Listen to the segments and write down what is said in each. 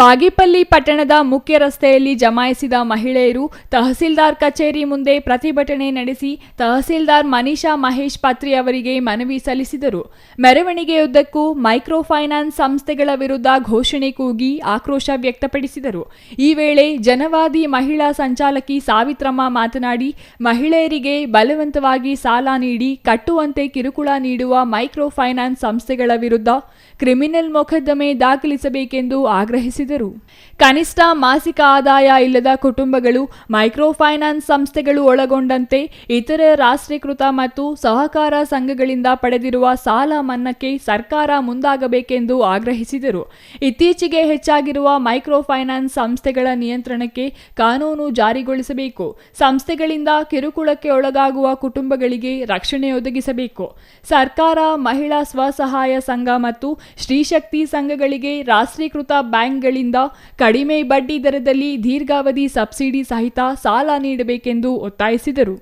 ಬಾಗೇಪಲ್ಲಿ ಪಟ್ಟಣದ ಮುಖ್ಯ ರಸ್ತೆಯಲ್ಲಿ ಜಮಾಯಿಸಿದ ಮಹಿಳೆಯರು ತಹಸೀಲ್ದಾರ್ ಕಚೇರಿ ಮುಂದೆ ಪ್ರತಿಭಟನೆ ನಡೆಸಿ ತಹಸೀಲ್ದಾರ್ ಮನೀಷಾ ಮಹೇಶ್ ಪತ್ರಿ ಅವರಿಗೆ ಮನವಿ ಸಲ್ಲಿಸಿದರು. ಮೆರವಣಿಗೆಯುದ್ದಕ್ಕೂ ಮೈಕ್ರೋ ಫೈನಾನ್ಸ್ ಸಂಸ್ಥೆಗಳ ವಿರುದ್ಧ ಘೋಷಣೆ ಕೂಗಿ ಆಕ್ರೋಶ ವ್ಯಕ್ತಪಡಿಸಿದರು. ಈ ವೇಳೆ ಜನವಾದಿ ಮಹಿಳಾ ಸಂಚಾಲಕಿ ಸಾವಿತ್ರಮ್ಮ ಮಾತನಾಡಿ, ಮಹಿಳೆಯರಿಗೆ ಬಲವಂತವಾಗಿ ಸಾಲ ನೀಡಿ ಕಟ್ಟುವಂತೆ ಕಿರುಕುಳ ನೀಡುವ ಮೈಕ್ರೋ ಫೈನಾನ್ಸ್ ಸಂಸ್ಥೆಗಳ ವಿರುದ್ಧ ಕ್ರಿಮಿನಲ್ ಮೊಕದ್ದಮೆ ದಾಖಲಿಸಬೇಕೆಂದು ಆಗ್ರಹಿಸಿದರು. ಕನಿಷ್ಠ ಮಾಸಿಕ ಆದಾಯ ಇಲ್ಲದ ಕುಟುಂಬಗಳು ಮೈಕ್ರೋ ಫೈನಾನ್ಸ್ ಸಂಸ್ಥೆಗಳು ಒಳಗೊಂಡಂತೆ ಇತರೆ ರಾಷ್ಟ್ರೀಕೃತ ಮತ್ತು ಸಹಕಾರ ಸಂಘಗಳಿಂದ ಪಡೆದಿರುವ ಸಾಲ ಮನ್ನಾಕ್ಕೆ ಸರ್ಕಾರ ಮುಂದಾಗಬೇಕೆಂದು ಆಗ್ರಹಿಸಿದರು. ಇತ್ತೀಚೆಗೆ ಹೆಚ್ಚಾಗಿರುವ ಮೈಕ್ರೋ ಫೈನಾನ್ಸ್ ಸಂಸ್ಥೆಗಳ ನಿಯಂತ್ರಣಕ್ಕೆ ಕಾನೂನು ಜಾರಿಗೊಳಿಸಬೇಕು. ಸಂಸ್ಥೆಗಳಿಂದ ಕಿರುಕುಳಕ್ಕೆ ಒಳಗಾಗುವ ಕುಟುಂಬಗಳಿಗೆ ರಕ್ಷಣೆ ಒದಗಿಸಬೇಕು. ಸರ್ಕಾರ ಮಹಿಳಾ ಸ್ವಸಹಾಯ ಸಂಘ ಮತ್ತು ಸ್ತ್ರೀಶಕ್ತಿ ಸಂಘಗಳಿಗೆ ರಾಷ್ಟ್ರೀಕೃತ ಬ್ಯಾಂಕ್ಗಳಿಂದ ಕಡಿಮೆ ಬಡ್ಡಿ ದರದಲ್ಲಿ ದೀರ್ಘಾವಧಿ ಸಬ್ಸಿಡಿ ಸಹಿತ ಸಾಲ ನೀಡಬೇಕೆಂದು ಒತ್ತಾಯಿಸಿದರು.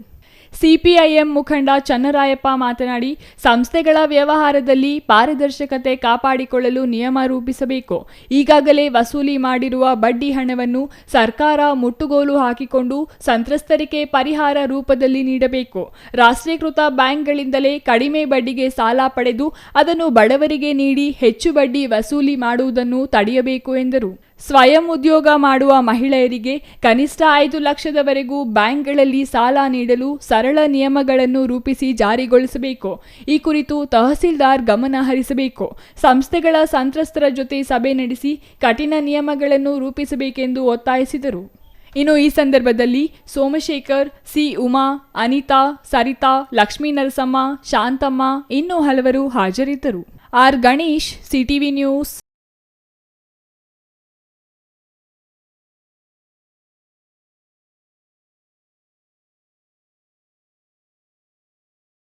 ಸಿಪಿಐಎಂ ಮುಖಂಡ ಚನ್ನರಾಯಪ್ಪ ಮಾತನಾಡಿ, ಸಂಸ್ಥೆಗಳ ವ್ಯವಹಾರದಲ್ಲಿ ಪಾರದರ್ಶಕತೆ ಕಾಪಾಡಿಕೊಳ್ಳಲು ನಿಯಮ ರೂಪಿಸಬೇಕು. ಈಗಾಗಲೇ ವಸೂಲಿ ಮಾಡಿರುವ ಬಡ್ಡಿ ಹಣವನ್ನು ಸರ್ಕಾರ ಮುಟ್ಟುಗೋಲು ಹಾಕಿಕೊಂಡು ಸಂತ್ರಸ್ತರಿಗೆ ಪರಿಹಾರ ರೂಪದಲ್ಲಿ ನೀಡಬೇಕು. ರಾಷ್ಟ್ರೀಕೃತ ಬ್ಯಾಂಕ್ಗಳಿಂದಲೇ ಕಡಿಮೆ ಬಡ್ಡಿಗೆ ಸಾಲ ಪಡೆದು ಅದನ್ನು ಬಡವರಿಗೆ ನೀಡಿ ಹೆಚ್ಚು ಬಡ್ಡಿ ವಸೂಲಿ ಮಾಡುವುದನ್ನು ತಡೆಯಬೇಕು ಎಂದರು. ಸ್ವಯಂ ಉದ್ಯೋಗ ಮಾಡುವ ಮಹಿಳೆಯರಿಗೆ ಕನಿಷ್ಠ 5 ಲಕ್ಷದವರೆಗೂ ಬ್ಯಾಂಕ್ಗಳಲ್ಲಿ ಸಾಲ ನೀಡಲು ಸರಳ ನಿಯಮಗಳನ್ನು ರೂಪಿಸಿ ಜಾರಿಗೊಳಿಸಬೇಕು. ಈ ಕುರಿತು ತಹಸೀಲ್ದಾರ್ ಗಮನ ಹರಿಸಬೇಕು. ಸಂಸ್ಥೆಗಳ ಸಂತ್ರಸ್ತರ ಜೊತೆ ಸಭೆ ನಡೆಸಿ ಕಠಿಣ ನಿಯಮಗಳನ್ನು ರೂಪಿಸಬೇಕೆಂದು ಒತ್ತಾಯಿಸಿದರು. ಇನ್ನು ಈ ಸಂದರ್ಭದಲ್ಲಿ ಸೋಮಶೇಖರ್, ಸಿ ಉಮಾ, ಅನಿತಾ, ಸರಿತಾ, ಲಕ್ಷ್ಮೀ ನರಸಮ್ಮ, ಶಾಂತಮ್ಮ ಇನ್ನೂ ಹಲವರು ಹಾಜರಿದ್ದರು. R Ganesh, CTV news.